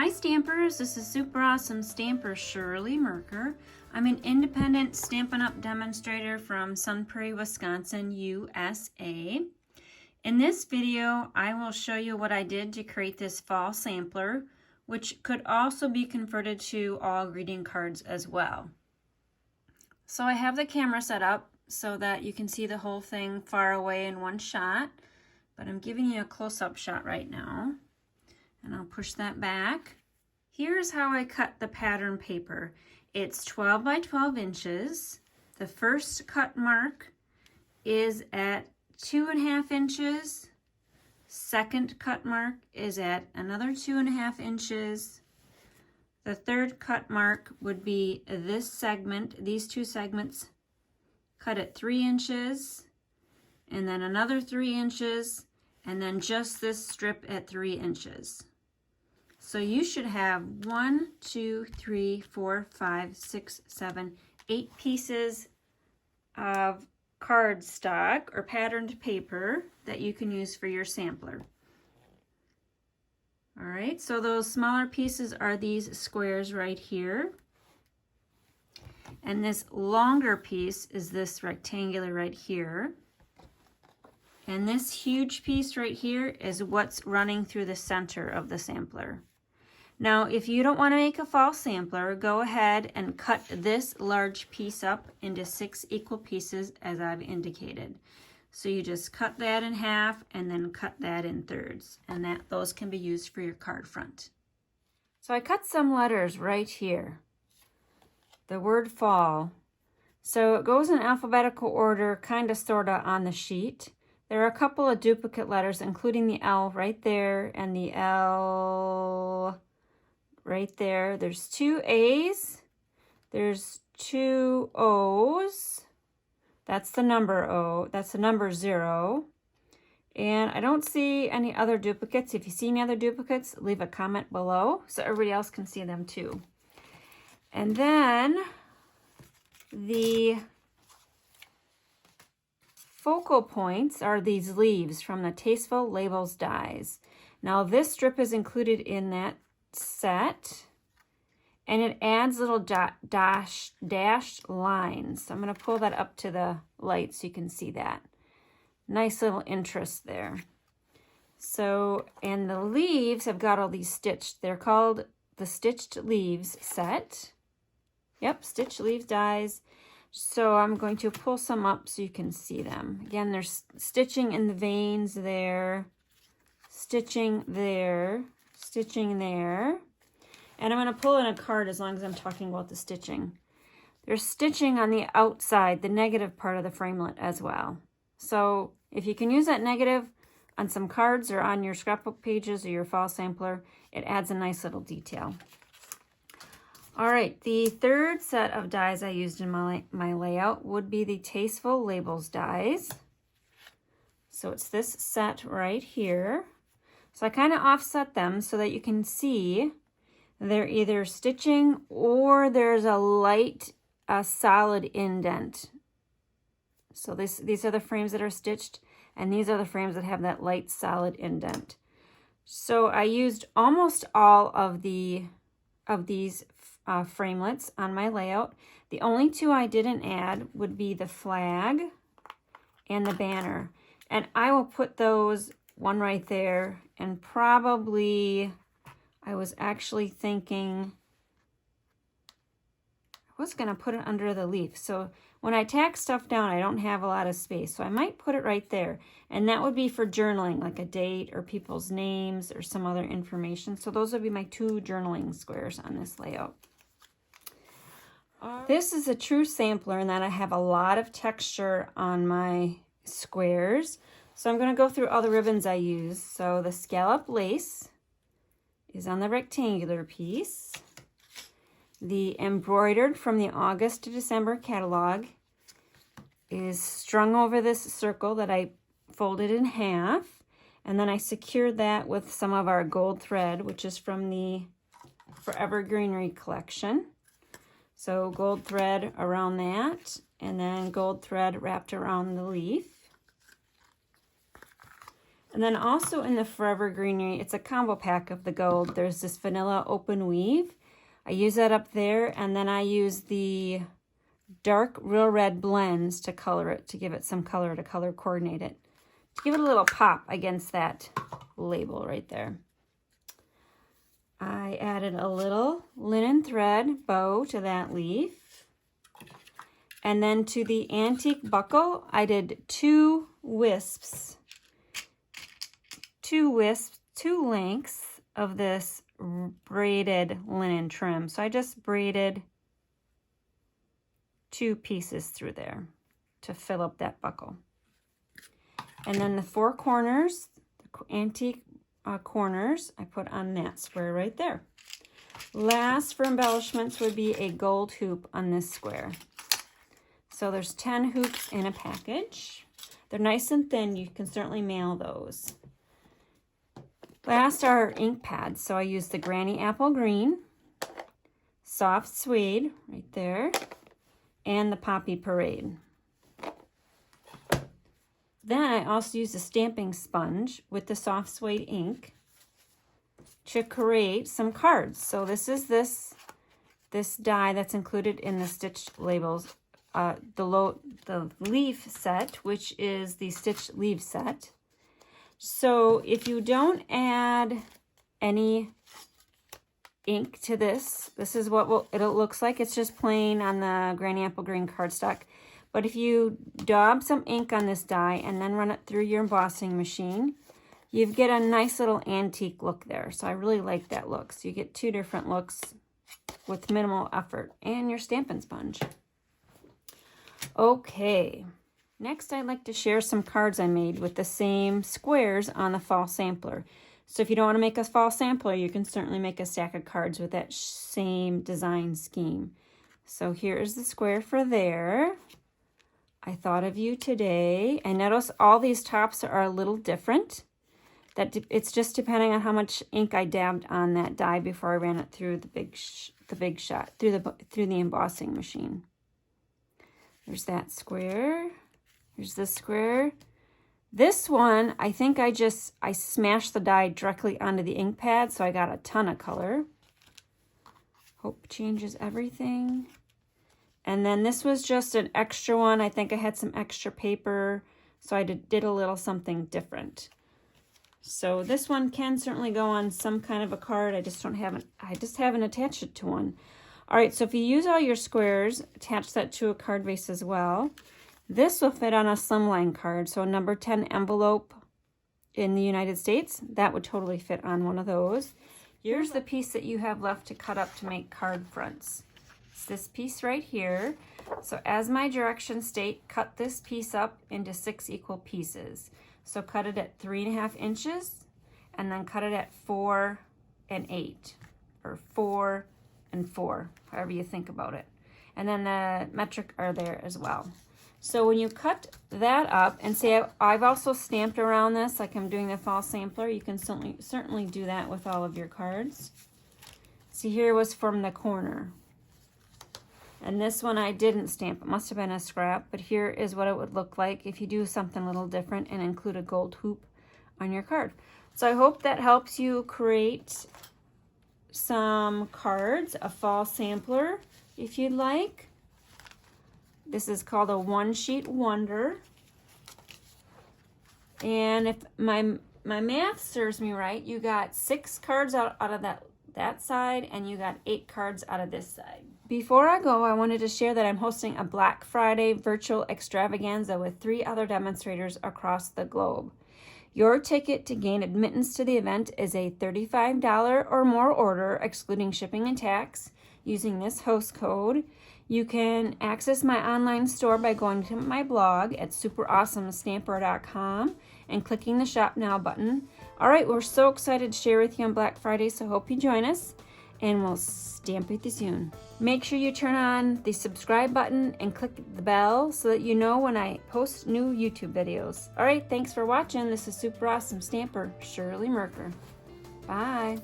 Hi Stampers, this is Super Awesome Stamper Shirley Merker. I'm an independent Stampin' Up! Demonstrator from Sun Prairie, Wisconsin, USA. In this video, I will show you what I did to create this fall sampler, which could also be converted to all greeting cards as well. So I have the camera set up so that you can see the whole thing far away in one shot, but I'm giving you a close-up shot right now. And I'll push that back. Here's how I cut the pattern paper. It's 12 by 12 inches. The first cut mark is at 2.5 inches. Second cut mark is at another 2.5 inches. The third cut mark would be this segment, these two segments cut at 3 inches, and then another 3 inches, and then just this strip at 3 inches. So you should have 1, 2, 3, 4, 5, 6, 7, 8 pieces of cardstock or patterned paper that you can use for your sampler. All right, so those smaller pieces are these squares right here. And this longer piece is this rectangular right here. And this huge piece right here is what's running through the center of the sampler. Now, if you don't want to make a fall sampler, go ahead and cut this large piece up into 6 equal pieces as I've indicated. So you just cut that in half and then cut that in thirds, and those can be used for your card front. So I cut some letters right here. The word fall. So it goes in alphabetical order, kind of, sort of, on the sheet. There are a couple of duplicate letters, including the L right there and the L right there. There's 2 A's. There's 2 O's. That's the number O. That's the number 0. And I don't see any other duplicates. If you see any other duplicates, leave a comment below so everybody else can see them too. And then the focal points are these leaves from the Tasteful Labels dies. Now this strip is included in that set, and it adds little dashed lines. So I'm going to pull that up to the light so you can see that. Nice little interest there. So, and the leaves have got all these stitched. They're called the Stitched Leaves set. Yep, Stitched Leaves dies. So I'm going to pull some up so you can see them. Again, there's stitching in the veins there, stitching there, stitching there. And I'm going to pull in a card as long as I'm talking about the stitching. There's stitching on the outside, the negative part of the framelit as well. So if you can use that negative on some cards or on your scrapbook pages or your fall sampler, it adds a nice little detail. All right, the third set of dies I used in my layout would be the Tasteful Labels dies. So it's this set right here. So I kind of offset them so that you can see they're either stitching or there's a light, solid indent. So these are the frames that are stitched, and these are the frames that have that light, solid indent. So I used almost all of these framelits on my layout. The only 2 I didn't add would be the flag and the banner. And I will put those, one right there, and probably, I was actually thinking, I was going to put it under the leaf. So when I tack stuff down, I don't have a lot of space. So I might put it right there. And that would be for journaling, like a date or people's names or some other information. So those would be my 2 journaling squares on this layout. This is a true sampler in that I have a lot of texture on my squares. So I'm going to go through all the ribbons I use. So the scallop lace is on the rectangular piece. The embroidered from the August to December catalog is strung over this circle that I folded in half. And then I secured that with some of our gold thread, which is from the Forever Greenery collection. So gold thread around that, and then gold thread wrapped around the leaf. And then also in the Forever Greenery, it's a combo pack of the gold. There's this vanilla open weave. I use that up there, and then I use the dark Real Red blends to color it, to give it some color, to color coordinate it. To give it a little pop against that label right there. I added a little linen thread bow to that leaf. And then to the antique buckle, I did two wisps, two lengths of this braided linen trim. So I just braided 2 pieces through there to fill up that buckle. And then the 4 corners, the antique corners, I put on that square right there. Last for embellishments would be a gold hoop on this square. So there's 10 hoops in a package. They're nice and thin. You can certainly mail those. Last are ink pads. So I used the Granny Apple Green, Soft Suede right there, and the Poppy Parade. Then I also used a stamping sponge with the soft suede ink to create some cards. So this is this die that's included in the stitched labels, the leaf set, which is the stitched leaf set. So if you don't add any ink to this, this is what it looks like. It's just plain on the Granny Apple Green cardstock. But if you daub some ink on this die and then run it through your embossing machine, you get a nice little antique look there. So I really like that look. So you get 2 different looks with minimal effort, and your Stampin' Sponge. Okay, next I'd like to share some cards I made with the same squares on the fall sampler. So if you don't want to make a fall sampler, you can certainly make a stack of cards with that same design scheme. So here is the square for there. I thought of you today. And notice all these tops are a little different. It's just depending on how much ink I dabbed on that die before I ran it through the big shot through the embossing machine. There's that square. Here's this square. This one, I think I smashed the die directly onto the ink pad, so I got a ton of color. Hope changes everything. And then this was just an extra one. I think I had some extra paper, so I did a little something different. So this one can certainly go on some kind of a card. I just haven't attached it to one. All right, so if you use all your squares, attach that to a card base as well. This will fit on a slimline card, so a number 10 envelope in the United States, that would totally fit on one of those. Here's the piece that you have left to cut up to make card fronts. It's this piece right here. So as my directions state, cut this piece up into 6 equal pieces. So cut it at 3.5 inches, and then cut it at 4 and 8, or 4 and 4, however you think about it. And then the metric are there as well. So when you cut that up, and say I've also stamped around this like I'm doing the fall sampler, you can certainly do that with all of your cards. See, here was from the corner. And this one I didn't stamp. It must have been a scrap, but here is what it would look like if you do something a little different and include a gold hoop on your card. So I hope that helps you create some cards, a fall sampler if you'd like. This is called a one-sheet wonder. And if my math serves me right, you got 6 cards out of that side, and you got 8 cards out of this side. Before I go, I wanted to share that I'm hosting a Black Friday virtual extravaganza with 3 other demonstrators across the globe. Your ticket to gain admittance to the event is a $35 or more order, excluding shipping and tax, using this host code. You can access my online store by going to my blog at superawesomestamper.com and clicking the Shop Now button. All right, we're so excited to share with you on Black Friday, so hope you join us, and we'll stamp with you soon. Make sure you turn on the subscribe button and click the bell so that you know when I post new YouTube videos. All right, thanks for watching. This is Super Awesome Stamper, Shirley Merker. Bye.